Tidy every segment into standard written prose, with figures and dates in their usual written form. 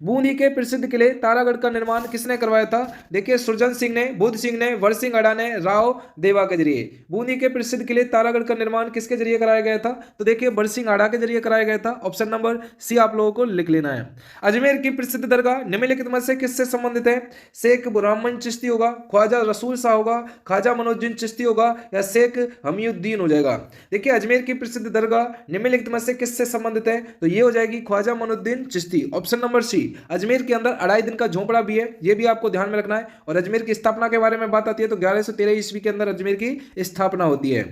बूंदी के प्रसिद्ध किले तारागढ़ का निर्माण किसने करवाया था? देखिए सुरजन सिंह ने, बुद्ध सिंह ने, वर सिंह अडा ने, राव देवा के जरिए। बूंदी के प्रसिद्ध किले तारागढ़ का निर्माण किसके जरिए कराया गया था? तो देखिए वर सिंह अडा के जरिए कराया गया था। ऑप्शन नंबर सी आप लोगों को लिख लेना है। अजमेर की प्रसिद्ध दरगाह निम्नलिखित में से किससे संबंधित है? शेख बुरहमान चिश्ती होगा, ख्वाजा रसूल शाह होगा, ख्वाजा मनोजुद्दीन चिश्ती होगा या शेख हमीउद्दीन हो जाएगा। देखिए अजमेर की प्रसिद्ध दरगाह निम्नलिखित में से किससे संबंधित है? तो ये हो जाएगी Khwaja Moinuddin Chishti. Option number C. Ajmer के अंदर 2.5 दिन का झोंपड़ा भी है, ये भी आपको ध्यान में रखना है। और अजमेर की स्थापना के बारे में बात आती है तो 1113 ईस्वी के अंदर अजमेर की स्थापना होती है।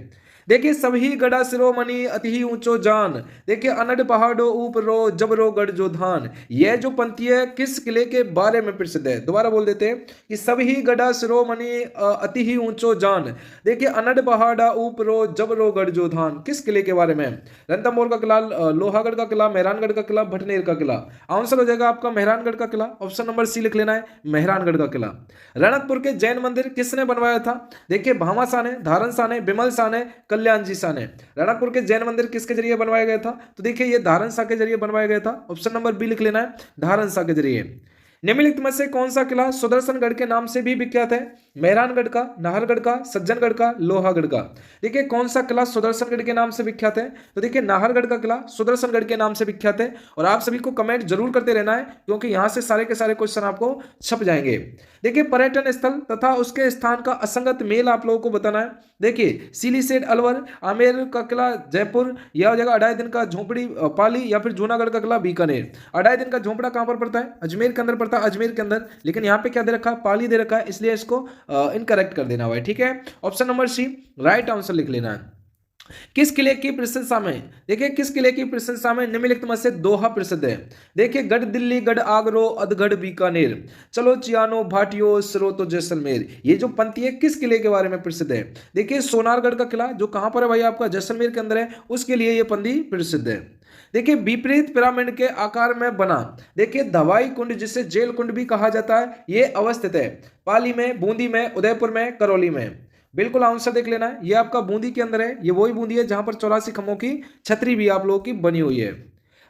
देखिए सभी गड़ा शिरोमणि अति ऊंचो जान, देखिए अनड पहाड़ो ऊपरो जबरो गढ़ जो धान। यह जो पंक्ति है किस किले के बारे में प्रसिद्ध है? दोबारा बोल देते हैं कि सभी गड़ा शिरोमणि अति ही ऊंचो जान, देखिए अनड पहाड़ा ऊपरो जबरो गढ़ जो धान, किस किले के बारे में? रणथंभौर का किला, लोहागढ़ का किला, मेहरानगढ़ का किला, भटनेर का किला। आंसर हो जाएगा आपका मेहरानगढ़ का किला। ऑप्शन नंबर सी लिख लेना है, मेहरानगढ़ का किला। रणकपुर के जैन मंदिर किसने बनवाया था? देखिए भामा शाह ने, धारण शाह ने, बिमल शाह ने, कल्याण जी शाह ने। रणकपुर के जैन मंदिर किसके जरिए बनवाया गया था? तो देखिए ये धारण शाह के जरिए बनवाया गया था। ऑप्शन नंबर बी लिख लेना है, धारण शाह के जरिए। निम्नलिखित में से कौन सा किला सुदर्शनगढ़ के नाम से भी विख्यात है? मेहरानगढ़ का, नाहरगढ़ का, सज्जनगढ़ का, लोहागढ़ का। देखिए कौन सा किला सुदर्शनगढ़ के नाम से विख्यात है? तो देखिए नाहरगढ़ का किला सुदर्शनगढ़ के नाम से विख्यात है। और आप सभी को कमेंट जरूर करते रहना है क्योंकि यहां से सारे के सारे क्वेश्चन आपको छप जाएंगे। देखिए पर्यटन स्थल तथा उसके स्थान का असंगत मेल आप लोगों को बताना है। देखिए सिलीसेट अलवर, आमेर का किला जयपुर, यह हो जाएगा 2.5 दिन का झोंपड़ी पाली, या फिर जूनागढ़ का किला बीकानेर। 2.5 दिन का झोंपड़ा कहां पर पड़ता है? अजमेर के अंदर पड़ता है, अजमेर के अंदर। लेकिन यहाँ पे क्या दे रखा है? पाली दे रखा है, इसलिए इसको इनकरेक्ट कर देना हुआ है। ठीक है, option number C right answer लिख लेना है। किस किले की प्रशंसा में, देखिए किस किले की प्रशंसा में निम्नलिखित में से दोहा प्रसिद्ध है? देखिए गढ़ दिल्ली, गढ़ आगरो, अधगढ़ बीकानेर, चलो चियानो भाटियो, स्रोतो जैसलमेर। ये जो पंक्ति है किस किले के बारे में प्रसिद्ध है? देखिए सोनारगढ़ का किला जो कहां पर है भाई? आपका जैसलमेर के अंदर है, उसके लिए यह पंक्ति प्रसिद्ध है। देखिए विपरीत पिरामिड के आकार में बना, देखिए दवाई कुंड जिसे जेल कुंड भी कहा जाता है, यह अवस्थित है पाली में, बूंदी में, उदयपुर में, करौली में। बिल्कुल आंसर देख लेना है, ये आपका बूंदी के अंदर है। ये वही बूंदी है जहां पर 84 खंभों की छतरी भी आप लोगों की बनी हुई है।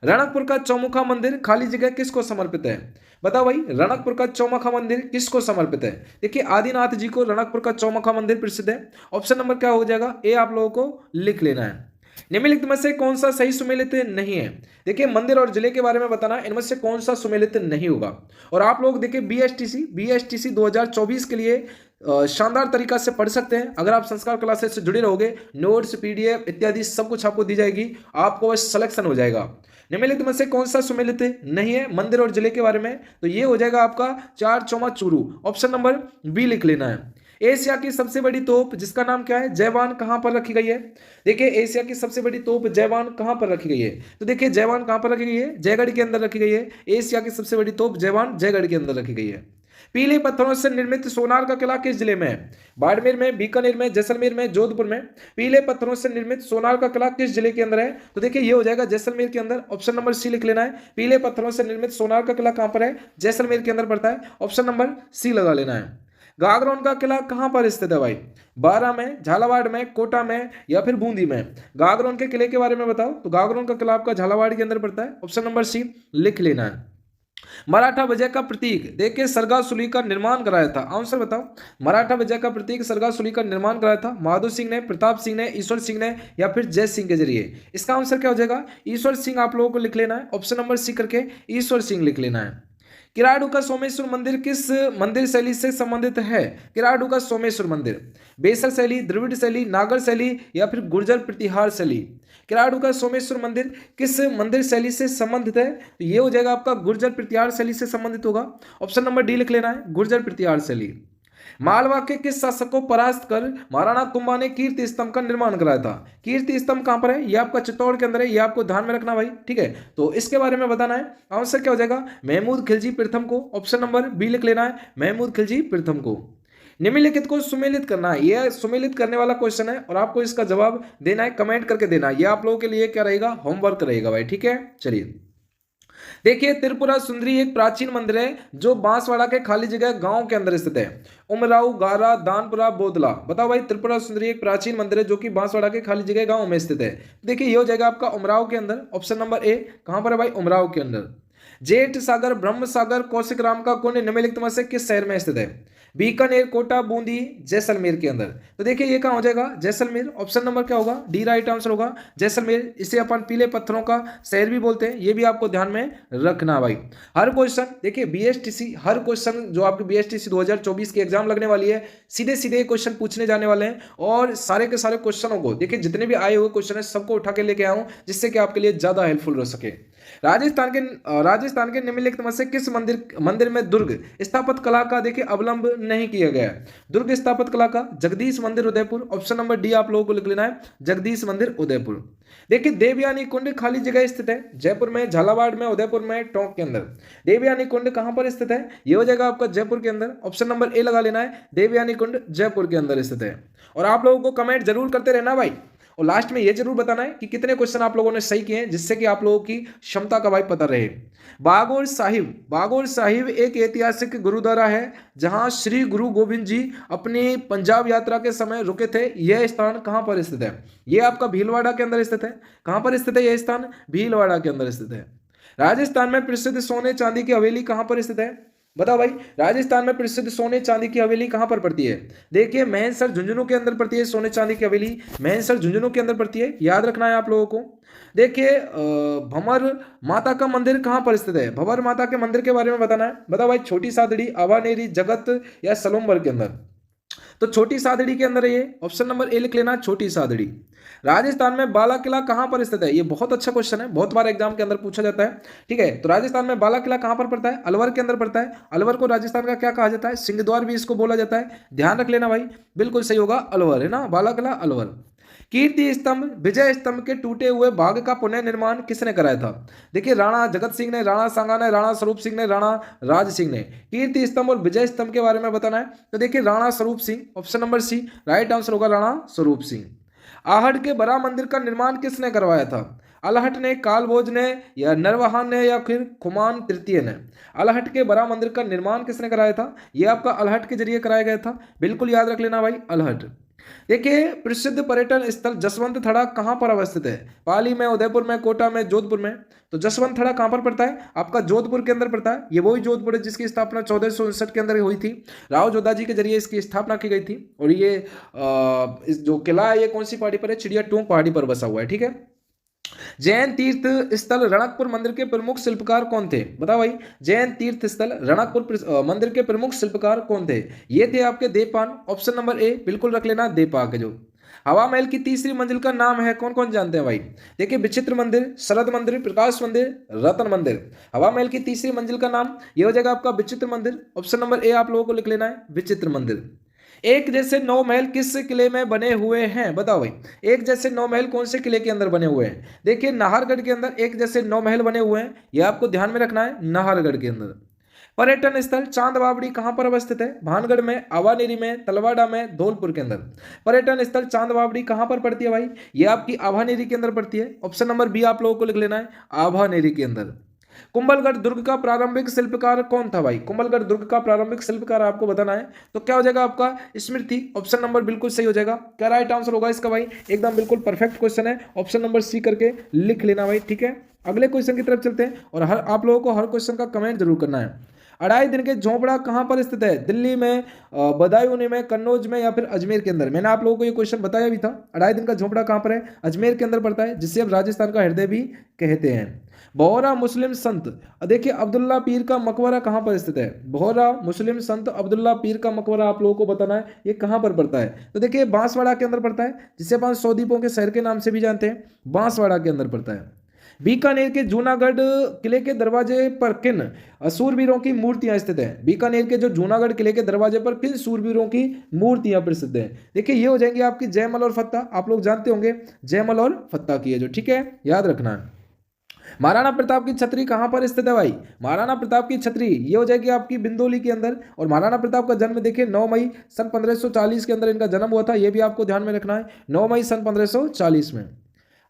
रणकपुर का चौमुखा मंदिर खाली जगह किसको समर्पित है? बताओ भाई रणकपुर का चौमुखा मंदिर किसको समर्पित है? देखिए आदिनाथ जी को रणकपुर का चौमुखा मंदिर प्रसिद्ध है। ऑप्शन नंबर क्या हो जाएगा? ए आप लोगों को लिख लेना है। निम्नलिखित में से कौन सा सही सुमेलित नहीं है? देखिए मंदिर और जिले के बारे में बताना, इनमें से कौन सा सुमेलित नहीं होगा। और आप लोग देखिए बीएसटीसी 2024 के लिए शानदार तरीका से पढ़ सकते हैं। अगर आप संस्कार क्लासेस से जुड़े रहोगे, नोट्स, पीडीएफ इत्यादि सब कुछ आपको दी जाएगी, आपको बस सिलेक्शन हो जाएगा। निम्नलिखित में से कौन सा सुमेलित नहीं है मंदिर और जिले के बारे में? तो ये हो जाएगा आपका चार चौमा चूरू। ऑप्शन नंबर बी लिख लेना है। एशिया की सबसे बड़ी तोप जिसका नाम क्या है? जयवान, कहां पर रखी गई है? देखिए एशिया की सबसे बड़ी तोप जयवान कहां पर रखी गई है? तो देखिए जयवान कहां पर रखी गई है? जयगढ़ के अंदर रखी गई है। एशिया की सबसे बड़ी तोप जयवान जयगढ़ के अंदर रखी गई है। पीले पत्थरों से निर्मित सोनार का किला किस जिले में है? बाड़मेर में, बीकानेर में, जैसलमेर में, जोधपुर में। पीले पत्थरों से निर्मित सोनार का किला किस जिले के अंदर है? तो देखिए ये हो जाएगा जैसलमेर के अंदर। ऑप्शन नंबर सी लिख लेना है। पीले पत्थरों से निर्मित सोनार का किला कहां पर है? जैसलमेर के अंदर पड़ता है। ऑप्शन नंबर सी लगा लेना है। गागरोन का किला कहां पर स्थित है भाई? बारा में, झालावाड़ में, कोटा में या फिर बूंदी में। गागरोन के किले के बारे में बताओ। तो गागरोन का किला आपका झालावाड़ के अंदर पड़ता है। ऑप्शन नंबर सी लिख लेना है। मराठा विजय का प्रतीक देखिए सरगासुली का निर्माण कराया था। आंसर बताओ। मराठा विजय का प्रतीक सरगासुली का निर्माण कराया था बहादुर सिंह ने, प्रताप सिंह ने, ईश्वर सिंह ने या फिर जय सिंह के जरिए। इसका आंसर क्या हो जाएगा? ईश्वर सिंह आप लोगों को लिख लेना है। ऑप्शन नंबर सी करके ईश्वर सिंह लिख लेना है। किराडू का सोमेश्वर मंदिर किस मंदिर शैली से संबंधित है? किराडू का सोमेश्वर मंदिर बेसर शैली, द्रविड़ शैली, नागर शैली या फिर गुर्जर प्रतिहार शैली। किराडू का सोमेश्वर मंदिर किस मंदिर शैली से संबंधित है? तो ये हो जाएगा आपका गुर्जर प्रतिहार शैली से संबंधित होगा। ऑप्शन नंबर डी लिख लेना है, गुर्जर प्रतिहार शैली। मालवा के किस शासक को परास्त कर महाराणा कुंभा ने कीर्ति स्तंभ का निर्माण कराया था? कीर्ति स्तंभ कहां पर है? ये आपका चित्तौड़ के अंदर है, ये आपको ध्यान में रखना भाई। ठीक है, तो इसके बारे में बताना है। आंसर क्या हो जाएगा? महमूद खिलजी प्रथम को। ऑप्शन नंबर बी लिख लेना है, महमूद खिलजी प्रथम को। निम्नलिखित को सुमेलित करना है, यह सुमेलित करने वाला क्वेश्चन है और आपको इसका जवाब देना है, कमेंट करके देना है। यह आप लोगों के लिए क्या रहेगा? होमवर्क रहेगा भाई। ठीक है, चलिए देखिए त्रिपुरा सुंदरी एक प्राचीन मंदिर है जो बांसवाड़ा के खाली जगह गांव के अंदर स्थित है। उमराव, गारा, दानपुरा, बोदला। बताओ भाई त्रिपुरा सुंदरी एक प्राचीन मंदिर है जो कि बांसवाड़ा के खाली जगह गांव में स्थित है। देखिए ये हो जाएगा आपका उमराव के अंदर। ऑप्शन नंबर ए कहां पर है भाई? उमराव के अंदर। जेठ सागर, ब्रह्म सागर, कौशिक राम का कुंड निम्नलिखित में से किस शहर में स्थित है? बीकानेर, कोटा, बूंदी, जैसलमेर के अंदर। तो देखिए ये कहाँ हो जाएगा? जैसलमेर। ऑप्शन नंबर क्या होगा? डी राइट आंसर होगा, जैसलमेर। इसे अपन पीले पत्थरों का शहर भी बोलते हैं, ये भी आपको ध्यान में रखना भाई। हर क्वेश्चन देखिए बीएसटीसी, हर क्वेश्चन जो आपकी बीएसटीसी 2024 की एग्जाम लगने वाली है, सीधे सीधे क्वेश्चन पूछने जाने वाले हैं। और सारे के सारे क्वेश्चनों को देखिए, जितने भी आए हुए क्वेश्चन है सबको उठा के लेके आऊं, जिससे कि आपके लिए ज्यादा हेल्पफुल रह सके। राजस्थान के निम्नलिखित में से किस मंदिर में दुर्ग स्थापत्य कला का देखिए अवलंब नहीं किया गया है? दुर्ग स्थापत्य कला का जगदीश मंदिर उदयपुर। ऑप्शन नंबर डी आप लोगों को लिख लेना है, जगदीश मंदिर उदयपुर। देखिए देवयानी कुंड खाली जगह स्थित है, जयपुर में, झालावाड़ में, उदयपुर में, टोंक के अंदर। देवयानी कुंड कहां पर स्थित है? ये हो जाएगा आपका जयपुर के अंदर। ऑप्शन नंबर ए लगा लेना है, देवयानी कुंड जयपुर के अंदर स्थित है। और आप लोगों को कमेंट जरूर करते रहना भाई, और लास्ट में ये जरूर बताना है कि कितने क्वेश्चन आप लोगों ने सही किए हैं, जिससे कि आप लोगों की क्षमता का भाई पता रहे। बागोर साहिब एक ऐतिहासिक गुरुद्वारा है, जहां श्री गुरु गोविंद जी अपनी पंजाब यात्रा के समय रुके थे। यह स्थान कहां पर स्थित है? यह आपका भीलवाड़ा के अंदर स्थित है। कहां पर स्थित है यह स्थान? भीलवाड़ा के अंदर स्थित है। राजस्थान में प्रसिद्ध सोने चांदी की हवेली कहां पर स्थित है? बताओ भाई, राजस्थान में प्रसिद्ध सोने चांदी की हवेली कहां पर पड़ती है? देखिए मेहसर झुंझुनू के अंदर पड़ती है सोने चांदी की हवेली, मेहसर झुंझुनू के अंदर पड़ती है, याद रखना है आप लोगों को। देखिए भंवर माता का मंदिर कहां पर स्थित है? भंवर माता के मंदिर के बारे में बताना है। बताओ भाई, छोटी सादड़ी, आवानेरी, जगत या सलोमबर के अंदर? तो छोटी सादड़ी के अंदर है ये। ऑप्शन नंबर ए लिख लेना, छोटी सादड़ी। राजस्थान में बाला किला कहां पर स्थित है? ये बहुत अच्छा क्वेश्चन है, बहुत बार एग्जाम के अंदर पूछा जाता है। ठीक है, तो राजस्थान में बाला किला कहां पर पड़ता है? अलवर के अंदर पड़ता है। अलवर को राजस्थान का क्या कहा जाता है? सिंहद्वार भी इसको बोला जाता है, ध्यान रख लेना भाई। बिल्कुल सही होगा, अलवर है ना, बाला किला अलवर। कीर्ति स्तंभ, विजय स्तंभ के टूटे हुए भाग का पुनर्निर्माण किसने कराया था? देखिए राणा जगत सिंह ने, राणा सांगा ने, राणा स्वरूप सिंह ने, राणा राज सिंह ने। कीर्ति स्तंभ और विजय स्तंभ के बारे में बताना है। तो देखिए Rana Swaroop Singh, option number C right answer होगा, राणा स्वरूप सिंह। आहट के बड़ा मंदिर का निर्माण किसने करवाया था? अलहट ने, कालभोज ने, या नरवाहन ने, या फिर खुमान तृतीय ने? अलहट के बड़ा मंदिर का निर्माण किसने कराया था? यह आपका अलहट के जरिए कराया गया था, बिल्कुल याद रख लेना भाई, अलहट। देखिए प्रसिद्ध पर्यटन स्थल जसवंत थड़ा कहां पर अवस्थित है? पाली में, उदयपुर में, कोटा में, जोधपुर में? तो जसवंत थड़ा कहां पर पड़ता है? आपका जोधपुर के अंदर पड़ता है। ये वही जोधपुर है जिसकी स्थापना 1459 के अंदर हुई थी, राव जोधा जी के जरिए इसकी स्थापना की गई थी। और ये इस जो किला है ये कौन सी पहाड़ी पर है? चिड़िया टोंक पहाड़ी पर बसा हुआ है। ठीक है, जैन तीर्थ स्थल रणकपुर मंदिर के प्रमुख शिल्पकार कौन थे? बताओ भाई, जैन तीर्थ स्थल रणकपुर मंदिर के प्रमुख शिल्पकार कौन थे? ये थे आपके देवपान। ऑप्शन नंबर ए बिल्कुल रख लेना, देवपाक। जो हवा महल की तीसरी मंजिल का नाम है, कौन कौन जानते हैं भाई? देखिए विचित्र मंदिर, शरद मंदिर, प्रकाश मंदिर, रतन मंदिर। हवा महल की तीसरी मंजिल का नाम ये हो जाएगा आपका विचित्र मंदिर। ऑप्शन नंबर ए आप लोगों को लिख लेना है, विचित्र मंदिर। एक जैसे 9 महल किस किले में बने हुए हैं? बताओ भाई, एक जैसे 9 महल कौन से किले के अंदर बने हुए हैं? देखिए नाहरगढ़ के अंदर एक जैसे 9 महल बने हुए हैं, यह आपको ध्यान में रखना है, नाहरगढ़ के अंदर। पर्यटन स्थल चांद बावड़ी कहां पर अवस्थित है? भानगढ़ में, आवानेरी में, तलवाड़ा में, धौलपुर के अंदर? पर्यटन स्थल चांद बावड़ी कहां पर पड़ती है भाई? यह आपकी आभानेरी के अंदर पड़ती है। ऑप्शन नंबर बी आप लोगों को लिख लेना है, आभानेरी के अंदर। कुंभलगढ़ दुर्ग का प्रारंभिक शिल्पकार कौन था भाई? कुंभलगढ़ दुर्ग का प्रारंभिक शिल्पकार आपको बताना है। तो क्या हो जाएगा आपका? स्मृति। ऑप्शन नंबर बिल्कुल सही हो जाएगा। क्या राइट आंसर होगा इसका भाई? एकदम बिल्कुल परफेक्ट क्वेश्चन है, ऑप्शन नंबर सी करके लिख लेना भाई। ठीक है, अगले क्वेश्चन की तरफ चलते हैं, और हर आप लोगों को हर क्वेश्चन का कमेंट जरूर करना है। अढ़ाई दिन के झोपड़ा कहां पर स्थित है? दिल्ली में, बदायूं में, कन्नौज में, या फिर अजमेर के अंदर? मैंने आप लोगों को ये क्वेश्चन बताया भी था। अढ़ाई दिन का झोपड़ा कहां पर है? अजमेर के अंदर पड़ता है, जिसे अब राजस्थान का हृदय भी कहते हैं। बोहरा मुस्लिम संत, देखिए अब्दुल्ला पीर का मकबरा कहां पर स्थित है? बोहरा मुस्लिम संत अब्दुल्ला पीर का मकबरा आप लोगों को बताना है, ये कहां पर पड़ता है? तो देखिए बांसवाड़ा के अंदर पड़ता है, जिसे अपन 100 द्वीपों के शहर के नाम से भी जानते हैं, बांसवाड़ा के अंदर पड़ता है। बीकानेर के जूनागढ़ किले के दरवाजे पर किन सूरवीरों की मूर्तियां स्थित हैं? बीकानेर के जो जूनागढ़ किले के दरवाजे पर किन सूरवीरों की मूर्तियां प्रसिद्ध हैं? देखिए ये हो जाएंगी आपकी जयमल और फत्ता, आप लोग जानते होंगे जयमल और फत्ता की है जो, ठीक है, याद रखना है। महाराणा प्रताप की छतरी कहां पर स्थित है भाई? महाराणा प्रताप की छतरी ये हो जाएगी आपकी बिंदोली के अंदर। और महाराणा प्रताप का जन्म देखिए 9 मई सन 1540 के अंदर इनका जन्म हुआ था, ये भी आपको ध्यान में रखना है, 9 मई सन 1540 में।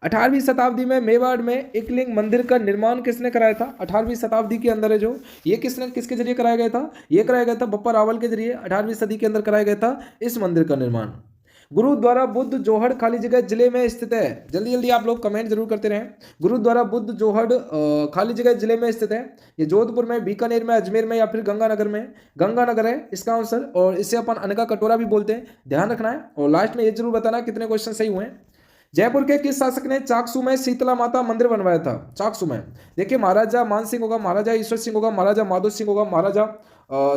18वीं शताब्दी में मेवाड़ में एकलिंग मंदिर का निर्माण किसने कराया था? 18वीं शताब्दी के अंदर है जो, ये किसके जरिए कराया गया था? ये कराया गया था बप्पा रावल के जरिए, 18वीं सदी के अंदर कराया गया था इस मंदिर का निर्माण। गुरुद्वारा बुद्ध जोहड़ खाली जगह जिले में स्थित है। जल्दी जल्दी आप लोग कमेंट जरूर करते रहें। गुरुद्वारा बुद्ध जोहड़ खाली जगह जिले में स्थित है। ये जोधपुर में, बीकानेर में, अजमेर में या फिर गंगानगर में? गंगानगर है इसका आंसर, और इसे अपन अनका कटोरा भी बोलते हैं, ध्यान रखना है। और लास्ट में ये जरूर बताना कितने क्वेश्चन सही हुए हैं। जयपुर के किस शासक ने चाकसू में शीतला माता मंदिर बनवाया था? चाकसू में देखिए महाराजा मान सिंह होगा, महाराजा ईश्वर सिंह होगा, महाराजा माधो सिंह होगा, महाराजा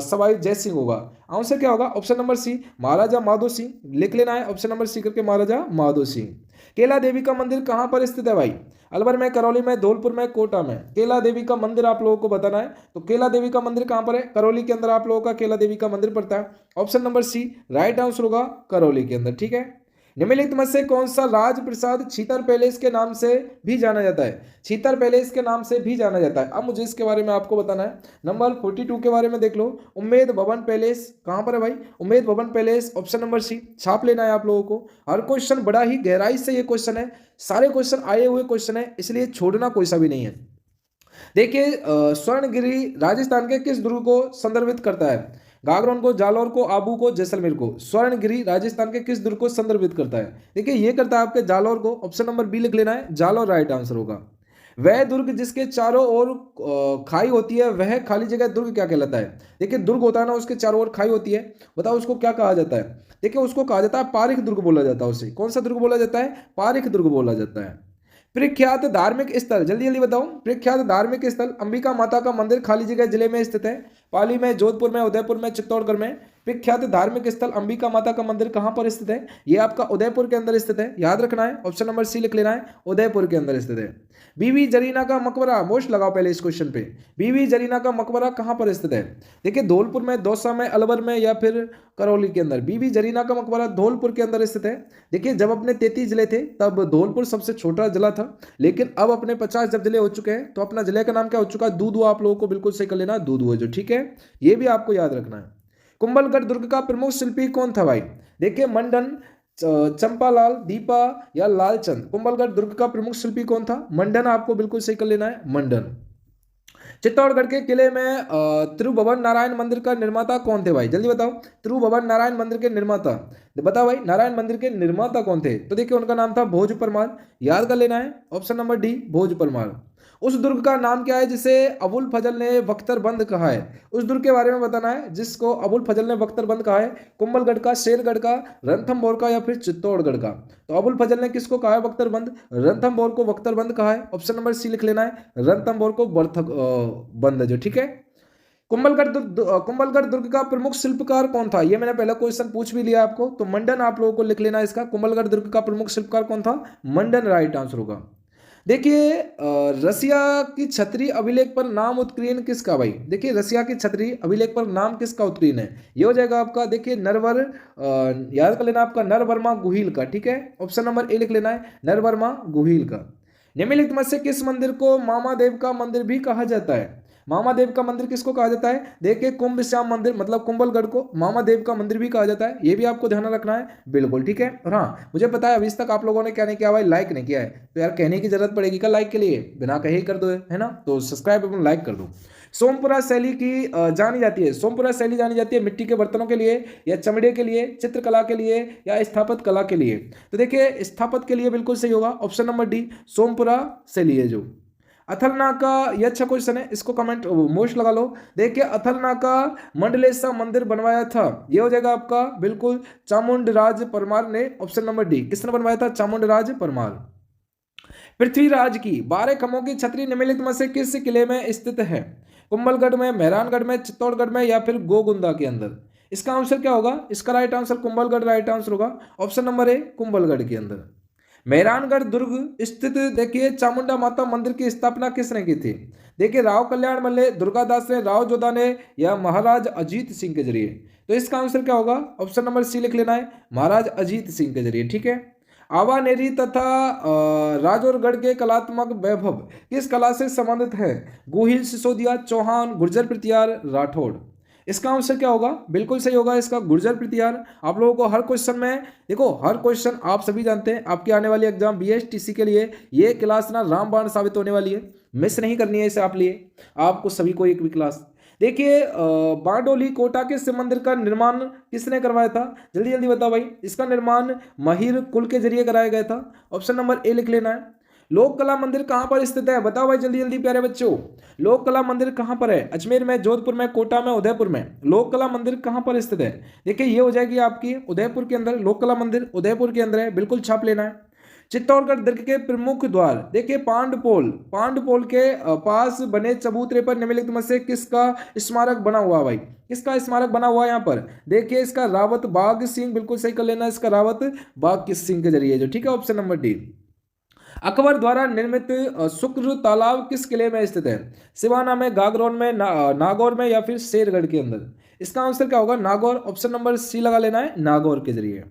सवाई जय सिंह होगा। आंसर क्या होगा? ऑप्शन नंबर सी, महाराजा माधो सिंह। लिख लेना है ऑप्शन नंबर सी करके, महाराजा माधो सिंह। केला देवी का मंदिर कहाँ पर स्थित है भाई? अलवर में, करौली में, धौलपुर में, कोटा में? केला देवी का मंदिर आप लोगों को बताना है। तो केला देवी का मंदिर कहाँ पर है? करौली के अंदर आप लोगों का केला देवी का मंदिर पड़ता है। Option number C right answer होगा, करौली के अंदर। ठीक है। निम्नलिखित में से कौन सा राजप्रसाद छीतर पैलेस के नाम से भी जाना जाता है? छीतर पैलेस के नाम से भी जाना जाता है। अब मुझे इसके बारे में आपको बताना है। नंबर 42 के बारे में देख लो। उम्मेद भवन पैलेस कहां पर है भाई? उम्मेद भवन पैलेस, ऑप्शन नंबर सी। छाप लेना है आप लोगों को। हर क्वेश्चन बड़ा ही गहराई से ये क्वेश्चन है, सारे क्वेश्चन आए हुए क्वेश्चन है, इसलिए छोड़ना कोई सा भी नहीं है। देखिए स्वर्णगिरी राजस्थान के किस दुर्ग को संदर्भित करता है? गागरोन को, जालौर को, आबू को, जैसलमेर को? स्वर्णगिरी राजस्थान के किस दुर्ग को संदर्भित करता है? देखिए ये करता है आपके जालौर को। ऑप्शन नंबर बी लिख लेना है, जालौर राइट आंसर होगा। वह दुर्ग जिसके चारों ओर खाई होती है वह खाली जगह दुर्ग क्या कहलाता है? देखिए दुर्ग होता है ना, उसके चारों ओर खाई होती है, बताओ उसको क्या कहा जाता है? देखिए उसको कहा जाता है पारिक दुर्ग बोला जाता है। उसे कौन सा दुर्ग बोला जाता है? पारिक दुर्ग बोला जाता है। प्रख्यात धार्मिक स्थल, जल्दी जल्दी बताओ। प्रख्यात धार्मिक स्थल, अंबिका माता का मंदिर खाली जगह जिले में स्थित है। पाली में, जोधपुर में, उदयपुर में, चित्तौड़गढ़ में? प्रख्यात धार्मिक स्थल अंबिका माता का मंदिर कहां पर स्थित है? ये आपका उदयपुर के अंदर स्थित है, याद रखना है। ऑप्शन नंबर सी लिख लेना है, उदयपुर के अंदर स्थित है। बीबी जरीना का मकबरा, मोस्ट लगाओ पहले इस क्वेश्चन पे। बीबी जरीना का मकबरा कहां पर स्थित है? देखिए धौलपुर में, दौसा में, अलवर में या फिर करौली के अंदर? बीबी जरीना का मकबरा धौलपुर के अंदर स्थित है। देखिए जब अपने 33 जिले थे तब धौलपुर सबसे छोटा जिला था, लेकिन अब अपने 50 जब जिले हो चुके हैं तो अपना जिले का नाम क्या हो चुका है? दूधवा। आप लोगों को बिल्कुल सही कर लेना, दूधवा जो। ठीक है, ये भी आपको याद रखना है। कुंभलगढ़ दुर्ग का प्रमुख शिल्पी कौन था भाई? देखिए मंडन, चंपालाल, दीपा या लालचंद? कुंभलगढ़ दुर्ग का प्रमुख शिल्पी कौन था? मंडन। आपको बिल्कुल सही कर लेना है, मंडन। चित्तौड़गढ़ के किले में तिरुभुवन नारायण मंदिर का निर्माता कौन थे भाई? जल्दी बताओ। तिरुभुवन नारायण मंदिर के निर्माता बताओ भाई, नारायण मंदिर के निर्माता कौन थे? तो देखिए उनका नाम था भोज परमार, याद कर लेना है। ऑप्शन नंबर डी भोज परमार। उस दुर्ग का नाम क्या है जिसे अबुल फजल ने बख्तरबंद कहा है? उस दुर्ग के बारे में बताना है जिसको अबुल फजल ने बख्तरबंद कहा है। कुंभलगढ़ का, शेरगढ़ का, रणथंभौर का या फिर चित्तौड़गढ़ का? तो अबुल फजल ने किसको कहा है बख्तरबंद? रणथंभौर को बख्तरबंद कहा है। ऑप्शन नंबर सी लिख लेना है, रणथंभौर को बंद जो। ठीक है। कुंभलगढ़ दुर्ग का प्रमुख शिल्पकार कौन था? ये मैंने पहला क्वेश्चन पूछ भी लिया आपको, तो मंडन आप लोगों को लिख लेना है इसका। कुंभलगढ़ दुर्ग का प्रमुख शिल्पकार कौन था? मंडन राइट आंसर होगा। देखिए रसिया की छतरी अभिलेख पर नाम उत्कीर्ण किसका भाई? देखिए रसिया की छतरी अभिलेख पर नाम किसका उत्कीर्ण है? ये हो जाएगा आपका, देखिए नरवर, याद कर लेना आपका, नरवर्मा गुहिल का। ठीक है, ऑप्शन नंबर ए लिख लेना है, नरवर्मा गुहिल का। निम्नलिखित में से किस मंदिर को मामादेव का मंदिर भी कहा जाता है? मामादेव का मंदिर किसको कहा जाता है? देखिए कुंभ श्याम मंदिर मतलब कुंभलगढ़ को मामादेव का मंदिर भी कहा जाता है, ये भी आपको ध्यान रखना है। बिल्कुल ठीक है। और हाँ मुझे पता है अभी तक आप लोगों ने क्या नहीं किया भाई, लाइक नहीं किया है, तो यार कहने की जरूरत पड़ेगी क्या लाइक के लिए? बिना कहे ही कर दो, है ना? तो सब्सक्राइब एवं लाइक कर दो। सोमपुरा शैली की जानी जाती है, सोमपुरा शैली जानी जाती है मिट्टी के बर्तनों के लिए या चमड़े के लिए, चित्रकला के लिए या स्थापत्य कला के लिए? तो देखिए स्थापत्य के लिए बिल्कुल सही होगा, ऑप्शन नंबर डी सोमपुरा शैली है जो। अथलनाका, ये अच्छा क्वेश्चन है, इसको कमेंट मोस्ट लगा लो। देखिए अथलनाका मंडलेश्वर मंदिर बनवाया था, ये हो जाएगा आपका बिल्कुल चामुंडराज परमार ने। ऑप्शन नंबर डी किसने बनवाया था? चामुंडराज परमार। पृथ्वीराज की 12 खंभों की छतरी निम्नलिखित में से किस किले में स्थित है? कुंभलगढ़ में, मेहरानगढ़ में, चित्तौड़गढ़ में या फिर गोगुंदा के अंदर? इसका आंसर क्या होगा? इसका right answer Kumbhalgarh right answer होगा, ऑप्शन नंबर ए कुंभलगढ़ के अंदर। मेहरानगढ़ दुर्ग स्थित देखिए चामुंडा माता मंदिर की स्थापना किसने की थी? देखिए राव कल्याण मल्ले, दुर्गादास ने, राव जोधा ने या महाराज अजीत सिंह के जरिए? तो इसका आंसर क्या होगा? ऑप्शन नंबर सी लिख लेना है, महाराज अजीत सिंह के जरिए। ठीक है। आवानेरी तथा राजौरगढ़ के कलात्मक वैभव किस कला से संबंधित है? गुहिल, सिसोदिया, चौहान, गुर्जर, प्रतिहार, राठौड़? इसका आंसर क्या होगा? बिल्कुल सही होगा इसका गुर्जर प्रतिहार। आप लोगों को हर क्वेश्चन में देखो, हर क्वेश्चन आप सभी जानते हैं आपकी आने वाली एग्जाम बीएसटीसी के लिए ये क्लास ना रामबाण साबित होने वाली है, मिस नहीं करनी है इसे आप लिए, आपको सभी को एक भी क्लास। देखिए बारडोली कोटा के शिव मंदिर का निर्माण किसने करवाया था? जल्दी जल्दी बताओ भाई। इसका निर्माण महिर कुल के जरिए कराया गया था। ऑप्शन नंबर ए लिख लेना है। लोक कला मंदिर कहां पर स्थित है? बताओ भाई जल्दी जल्दी प्यारे बच्चों। लोक कला मंदिर कहां पर है? अजमेर में, जोधपुर में, कोटा में, उदयपुर में। लोक कला मंदिर कहां पर स्थित है? देखिए ये हो जाएगी आपकी उदयपुर के अंदर। लोक कला मंदिर उदयपुर के अंदर है, बिल्कुल छाप लेना है। चित्तौड़गढ़ दुर्ग के प्रमुख द्वार, देखिए पांडपोल के पास बने चबूतरे पर निम्नलिखित में से किसका स्मारक बना हुआ है भाई? किसका स्मारक बना हुआ है यहाँ पर? देखिए इसका रावत बाघ सिंह, बिल्कुल सही कर लेना, इसका रावत बाघ सिंह के जरिए जो, ठीक है, ऑप्शन नंबर डी। अकबर द्वारा निर्मित शुक्र तालाब किस किले में स्थित है? सिवाना में, गागरोन में, नागौर में, या फिर शेरगढ़ के अंदर? इसका आंसर क्या होगा? नागौर। ऑप्शन नंबर सी लगा लेना है, नागौर के जरिए।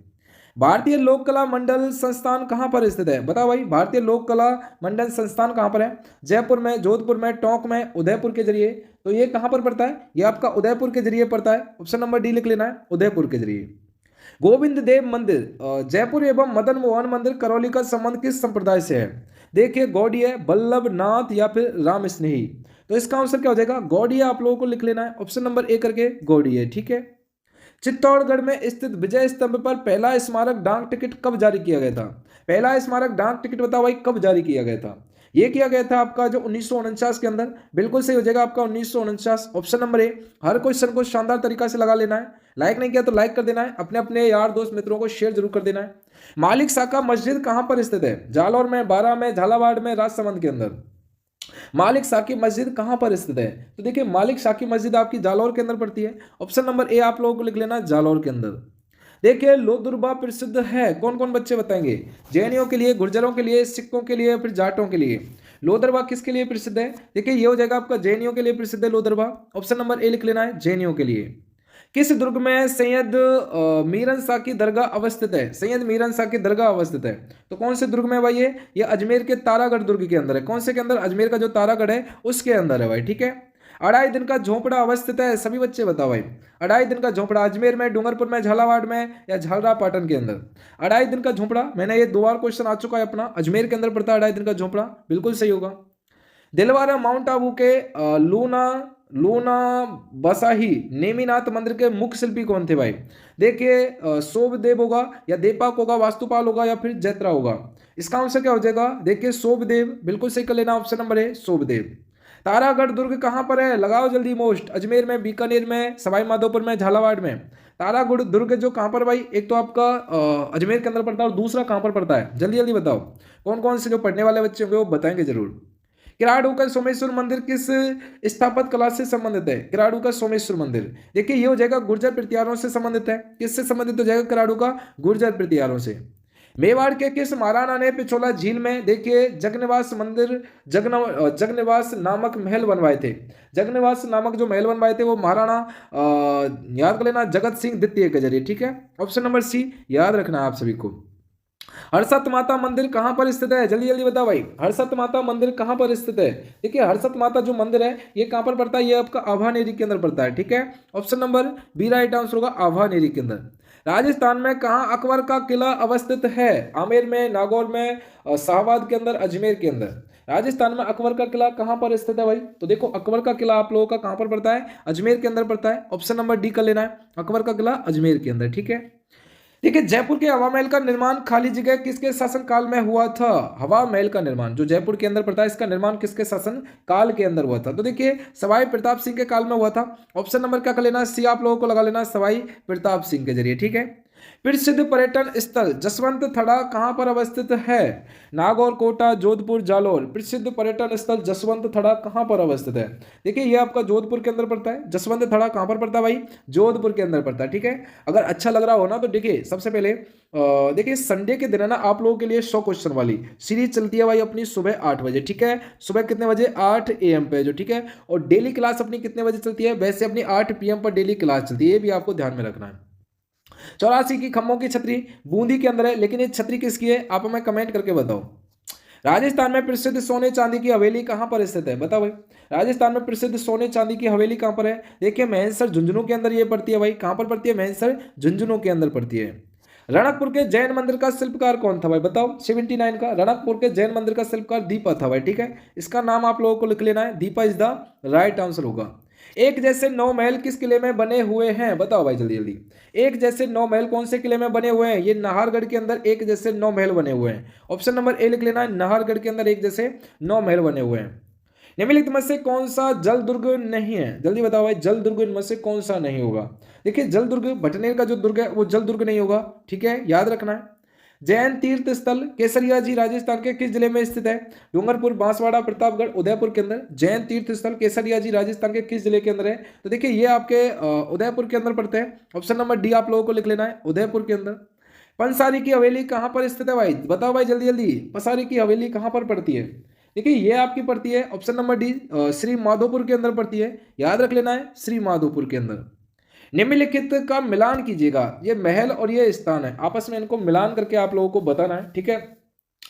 भारतीय लोक कला मंडल संस्थान कहां पर स्थित है? बताओ भाई भारतीय लोक कला मंडल संस्थान कहां पर है? जयपुर में, जोधपुर में, टोंक में, उदयपुर के जरिए। तो ये कहां पर पड़ता है? ये आपका उदयपुर के जरिए पड़ता है। ऑप्शन नंबर डी लिख लेना है, उदयपुर के जरिए। गोविंद देव मंदिर जयपुर एवं मदन मोहन मंदिर करौली का संबंध किस संप्रदाय से है? देखिए गौड़ीय, वल्लभ नाथ, या फिर राम स्नेही। तो इसका आंसर क्या हो जाएगा? गौड़ीय आप लोगों को लिख लेना है, ऑप्शन नंबर ए करके गौड़ीय, ठीक है। चित्तौड़गढ़ में स्थित विजय स्तंभ पर पहला स्मारक डाक टिकट कब जारी किया गया था? पहला स्मारक डाक टिकट बताओ भाई कब जारी किया गया था? ये किया गया था आपका जो 1949 के अंदर, बिल्कुल सही हो जाएगा आपका 1949, option number A. Her question को शानदार तरीका से लगा लेना है। लाइक नहीं किया तो लाइक कर देना है, अपने अपने यार दोस्त मित्रों को शेयर जरूर कर देना है। मालिक साका मस्जिद कहां पर स्थित है? जालौर में, बारा में, झालावाड़ में, राजसमंद के अंदर। मालिक साकी मस्जिद कहां पर स्थित है? तो देखिए मालिक साकी मस्जिद आपकी जालौर के अंदर पड़ती है। ऑप्शन नंबर ए आप लोगों को लिख लेना, जालौर के अंदर। देखिए लोदुर्बा प्रसिद्ध है, कौन कौन बच्चे बताएंगे? जैनियों के लिए, गुर्जरों के लिए, सिखों के लिए, फिर जाटों के लिए। लोदरबा किसके लिए प्रसिद्ध है? देखिए ये हो जाएगा आपका जैनियों के लिए प्रसिद्ध है लोदरबा। ऑप्शन नंबर ए लिख लेना है, जैनियों के लिए। किस दुर्ग में सैयद मीरन शाह की दरगाह अवस्थित है? सैयद मीरन शाह की दरगाह अवस्थित है। तो कौन से दुर्ग में है भाई? ये अजमेर के तारागढ़ दुर्ग के अंदर है। कौन से के अंदर? अजमेर का जो तारागढ़ है उसके अंदर है भाई, ठीक है। अढ़ाई दिन का झोपड़ा अवस्थित है, सभी बच्चे बताओ भाई। अढ़ाई दिन का झोपड़ा अजमेर में, डूंगरपुर में, झालावाड़ में, या झालरा पाटन के अंदर? अढ़ाई दिन का झोपड़ा, मैंने ये 2 बार क्वेश्चन आ चुका है अपना, अजमेर के अंदर पड़ता है अढ़ाई दिन का झोपड़ा, बिल्कुल सही होगा। दिलवारा माउंट आबू के लूना लूना बसाही नेमीनाथ मंदिर के मुख्य शिल्पी कौन थे भाई? देखिए सोमदेव होगा, या देपाक होगा, वास्तुपाल होगा, या फिर जैत्रा होगा। इसका आंसर क्या हो जाएगा? देखिए सोमदेव, बिल्कुल सही कर लेना, ऑप्शन नंबर है सोमदेव। तारागढ़ दुर्ग कहां पर है? लगाओ जल्दी मोस्ट। अजमेर में, बीकानेर में, सवाई माधोपुर में, झालावाड़ में। तारागढ़ दुर्ग जो कहां पर भाई? एक तो आपका अजमेर के अंदर पड़ता है, और दूसरा कहां पर पड़ता है? जल्दी जल्दी बताओ। कौन कौन से जो पढ़ने वाले बच्चे होंगे वो बताएंगे जरूर। किराड़ू का सोमेश्वर मंदिर किस स्थापत कला से संबंधित है? किराड़ू का सोमेश्वर मंदिर, देखिए ये हो जाएगा गुर्जर प्रतिहारों से संबंधित है। किससे संबंधित हो जाएगा किराड़ू का? गुर्जर प्रतिहारों से। मेवाड़ के किस महाराणा ने पिछोला झील में देखिए जगनिवास मंदिर जगनिवास नामक महल बनवाए थे? जगनिवास नामक जो महल बनवाए थे वो महाराणा याद कर लेना, जगत सिंह द्वितीय के जरिए, ठीक है। ऑप्शन नंबर सी याद रखना आप सभी को। हर्षत माता मंदिर कहां पर स्थित है? जल्दी जल्दी बताओ भाई, हर्षत माता मंदिर कहां पर स्थित है? देखिए हर्षत माता जो मंदिर है ये कहां पर पड़ता है? ये आपका आभानेरी के अंदर पड़ता है, ठीक है। Option number B right answer होगा, आभानेरी के अंदर। राजस्थान में कहां अकबर का किला अवस्थित है? आमेर में, नागौर में, शाहबाद के अंदर, अजमेर के अंदर। राजस्थान में अकबर का किला कहां पर स्थित है भाई? तो देखो अकबर का किला आप लोगों का कहां पर पड़ता है? अजमेर के अंदर पड़ता है। ऑप्शन नंबर डी कर लेना है, अकबर का किला अजमेर के अंदर, ठीक है। देखिए जयपुर के हवा महल का निर्माण खाली जगह किसके शासन काल में हुआ था? हवा महल का निर्माण जो जयपुर के अंदर पड़ता है इसका निर्माण किसके शासन काल के अंदर हुआ था? तो देखिए सवाई प्रताप सिंह के काल में हुआ था। ऑप्शन नंबर क्या कर लेना? सी आप लोगों को लगा लेना, सवाई प्रताप सिंह के जरिए, ठीक है। प्रसिद्ध पर्यटन स्थल जसवंत थड़ा कहां पर अवस्थित है? नागौर, कोटा, जोधपुर, जालौर। प्रसिद्ध पर्यटन स्थल जसवंत थड़ा कहां पर अवस्थित है? देखिए ये आपका जोधपुर के अंदर पड़ता है। जसवंत थड़ा कहां पर पड़ता है भाई? जोधपुर के अंदर पड़ता है, ठीक है। अगर अच्छा लग रहा हो ना तो देखिए सबसे पहले देखिए संडे के दिन है ना आप लोगों के लिए 100 क्वेश्चन वाली सीरीज चलती है भाई अपनी सुबह 8 बजे, ठीक है। सुबह कितने बजे? 8 AM पे जो, ठीक है। और डेली क्लास अपनी कितने बजे चलती है? वैसे अपनी 8 PM पर डेली क्लास चलती है, ये भी आपको ध्यान में रखना है। 84 की खम्भों की छतरी बूंदी के अंदर है, लेकिन ये छतरी किसकी है? आप हमें कमेंट करके बताओ। राजस्थान में प्रसिद्ध सोने चांदी की हवेली कहां पर स्थित है? बताओ भाई, राजस्थान में प्रसिद्ध सोने चांदी की हवेली कहां पर है? देखिए महेंद्र झुंझुनू के अंदर ये पड़ती है भाई। कहां पर पड़ती है? महेंद्र झुंझुनू के अंदर पड़ती है। रणकपुर के जैन मंदिर का शिल्पकार कौन था भाई? बताओ। 79 का रणकपुर के जैन मंदिर का शिल्पकार दीपा था भाई, ठीक है। इसका नाम आप लोगों को लिख लेना है, Deepa is the right answer होगा। एक जैसे 9 महल किस किले में बने हुए हैं, बताओ भाई जल्दी जल्दी। एक जैसे 9 महल कौन से किले में बने हुए हैं? ये नाहरगढ़ के अंदर एक जैसे 9 महल बने हुए हैं। ऑप्शन नंबर ए लिख लेना है, नाहरगढ़ के अंदर एक जैसे 9 महल बने हुए हैं। निम्नलिखित में से कौन सा जल दुर्ग नहीं है? जल्दी बताओ भाई, जल दुर्ग इनमें से कौन सा नहीं होगा? देखिए जल दुर्ग भटनेर का जो दुर्ग है वो जल दुर्ग नहीं होगा, ठीक है, याद रखना है। जैन तीर्थ स्थल केसरिया जी राजस्थान के किस जिले में स्थित है? डूंगरपुर, बांसवाड़ा, प्रतापगढ़, उदयपुर के अंदर। जैन तीर्थ स्थल केसरिया जी राजस्थान के किस जिले के अंदर है? तो देखिए ये आपके उदयपुर के अंदर पड़ते हैं। ऑप्शन नंबर डी आप लोगों को लिख लेना है, उदयपुर के अंदर। पंसारी की हवेली कहां पर स्थित है भाई? बताओ भाई जल्दी जल्दी, पंसारी की हवेली कहां पर पड़ती है? देखिए ये आपकी पड़ती है option number D, Shri Madhopur के अंदर पड़ती है, याद रख लेना है, श्री माधोपुर के अंदर। निम्नलिखित का मिलान कीजिएगा, ये महल और ये स्थान है, आपस में इनको मिलान करके आप लोगों को बताना है, ठीक है,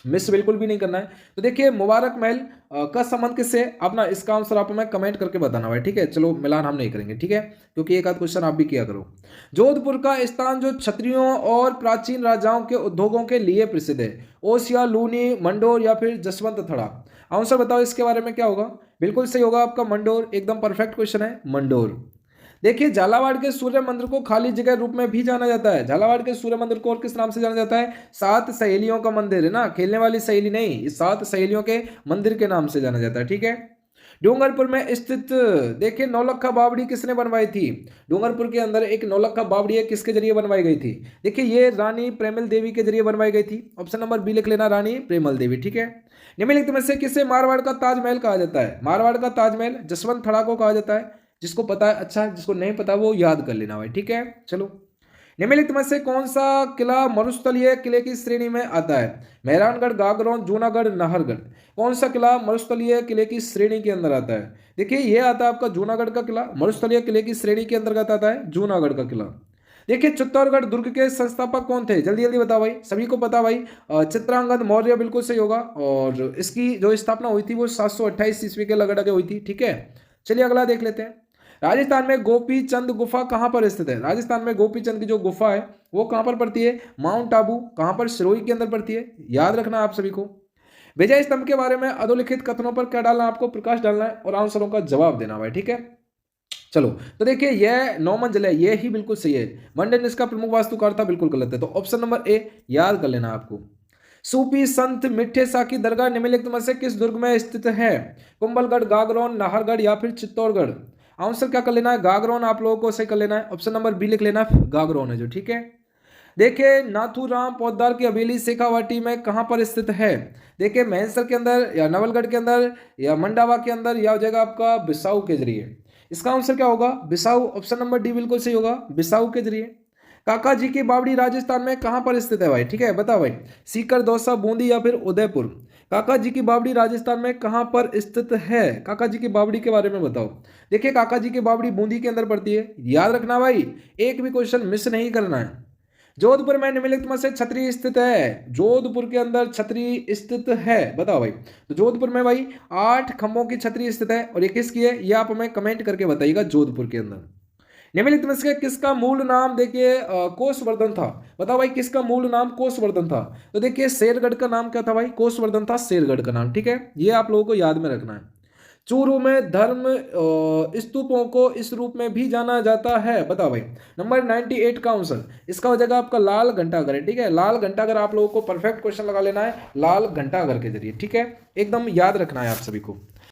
मिस बिल्कुल भी नहीं करना है। तो देखिए मुबारक महल का संबंध किससे? अपना इसका आंसर आप हमें कमेंट करके बताना भाई, ठीक है। चलो मिलान हम नहीं करेंगे, ठीक है, क्योंकि एक आध क्वेश्चन आप भी किया करो। जोधपुर का स्थान जो क्षत्रियों और प्राचीन राजाओं के उद्योगों के लिए प्रसिद्ध है, ओसिया, लूनी, मंडोर या फिर जसवंत थड़ा? आंसर बताओ इसके बारे में क्या होगा? बिल्कुल सही होगा आपका मंडोर, एकदम परफेक्ट क्वेश्चन है, मंडोर। देखिए झालावाड़ के सूर्य मंदिर को खाली जगह रूप में भी जाना जाता है। झालावाड़ के सूर्य मंदिर को और किस नाम से जाना जाता है? 7 सहेलियों का मंदिर है ना, खेलने वाली सहेली नहीं, इस 7 सहेलियों के मंदिर के नाम से जाना जाता है, ठीक है। डूंगरपुर में स्थित देखिए नौलखा बावड़ी किसने बनवाई थी? डूंगरपुर के अंदर एक नौलखा बावड़ी है, किसके जरिए बनवाई गई थी? देखिए ये रानी प्रेमल देवी के जरिए बनवाई गई थी। ऑप्शन नंबर बी लिख लेना, रानी प्रेमल देवी, ठीक है। निम्नलिखित में से किसे मारवाड़ का ताजमहल कहा जाता है? मारवाड़ का ताजमहल जसवंत थड़ा को कहा जाता है। जिसको पता है अच्छा, जिसको नहीं पता वो याद कर लेना भाई, ठीक है। चलो निम्नलिखित में से कौन सा किला मरुस्थलीय किले की श्रेणी में आता है? मेहरानगढ़, गागरोन, जूनागढ़, नाहरगढ़? कौन सा किला मरुस्थलीय किले की श्रेणी के अंदर आता है? देखिए ये आता है आपका जूनागढ़ का किला, मरुस्थलीय किले की श्रेणी के अंतर्गत आता है जूनागढ़ का किला। देखिए चित्तौड़गढ़ दुर्ग के संस्थापक कौन थे? जल्दी जल्दी बताओ भाई, सभी को पता भाई, चित्रांगद मौर्य बिल्कुल सही होगा, और इसकी जो स्थापना हुई थी वो 728 ईस्वी के लगभग हुई थी, ठीक है। चलिए अगला देख लेते हैं। राजस्थान में गोपी चंद गुफा कहां पर स्थित है? राजस्थान में गोपी चंद की जो गुफा है वो कहां पर पड़ती है? माउंट आबू, कहां पर? सिरोही के अंदर पड़ती है, याद रखना आप सभी को। विजय स्तंभ के बारे में अधोलिखित कथनों पर क्या डालना है आपको? प्रकाश डालना है और आंसरों का जवाब देना भाई, ठीक है। चलो तो देखिए यह 9 मंजिल है, ये ही बिल्कुल सही है। मंडन इसका प्रमुख वास्तुकार था, बिल्कुल गलत है, तो ऑप्शन नंबर ए याद कर लेना आपको। सूफी संत मिठे सा की दरगाह निम्नलिखित में से किस दुर्ग में स्थित है? कुंभलगढ़, गागरोन, नाहरगढ़ या फिर चित्तौड़गढ़? आंसर क्या कर लेना है? गागरोन आप लोगों को सही कर लेना है, ऑप्शन नंबर बी लिख लेना, गागरोन है जो, ठीक है। देखिए नाथूराम पोद्दार की हवेली शेखावाटी में कहां पर स्थित है? देखिए महेंसर के अंदर या नवलगढ़ के अंदर या मंडावा के अंदर या हो जाएगा आपका बिसाऊ के जरिए। इसका आंसर क्या होगा? बिसाऊ, ऑप्शन नंबर डी बिल्कुल सही होगा, बिसाऊ के जरिए। काका जी की बावड़ी राजस्थान में कहां पर स्थित है भाई, ठीक है, बताओ भाई, सीकर, दौसा, बूंदी या फिर उदयपुर? काका जी की बावड़ी राजस्थान में कहां पर स्थित है? काका जी की बावड़ी के बारे में बताओ। देखिए काका जी की बावड़ी बूंदी के अंदर पड़ती है, याद रखना भाई, एक भी क्वेश्चन मिस नहीं करना है। जोधपुर में निम्नलिखित में से छतरी स्थित है? जोधपुर के अंदर छतरी स्थित है, बताओ भाई। तो जोधपुर में भाई 8 खंभों की छतरी स्थित है, और ये किसकी है ये आप हमें कमेंट करके बताइएगा। जोधपुर के अंदर निम्नलिखित में से किसका मूल नाम देखिए कोषवर्धन था? बताओ भाई किसका मूल नाम कोषवर्धन था? तो देखिए शेरगढ़ का नाम क्या था भाई? कोषवर्धन था शेरगढ़ का नाम, ठीक है, ये आप लोगों को याद में रखना है। चूरू में धर्म स्तूपों को इस रूप में भी जाना जाता है, बताओ भाई। नंबर 98 का आंसर इसका हो जाएगा आपका लाल घंटाघर है, ठीक है, लाल घंटाघर आप लोगों को परफेक्ट क्वेश्चन लगा लेना है, लाल घंटाघर के जरिए, ठीक है, एकदम याद रखना है आप सभी को।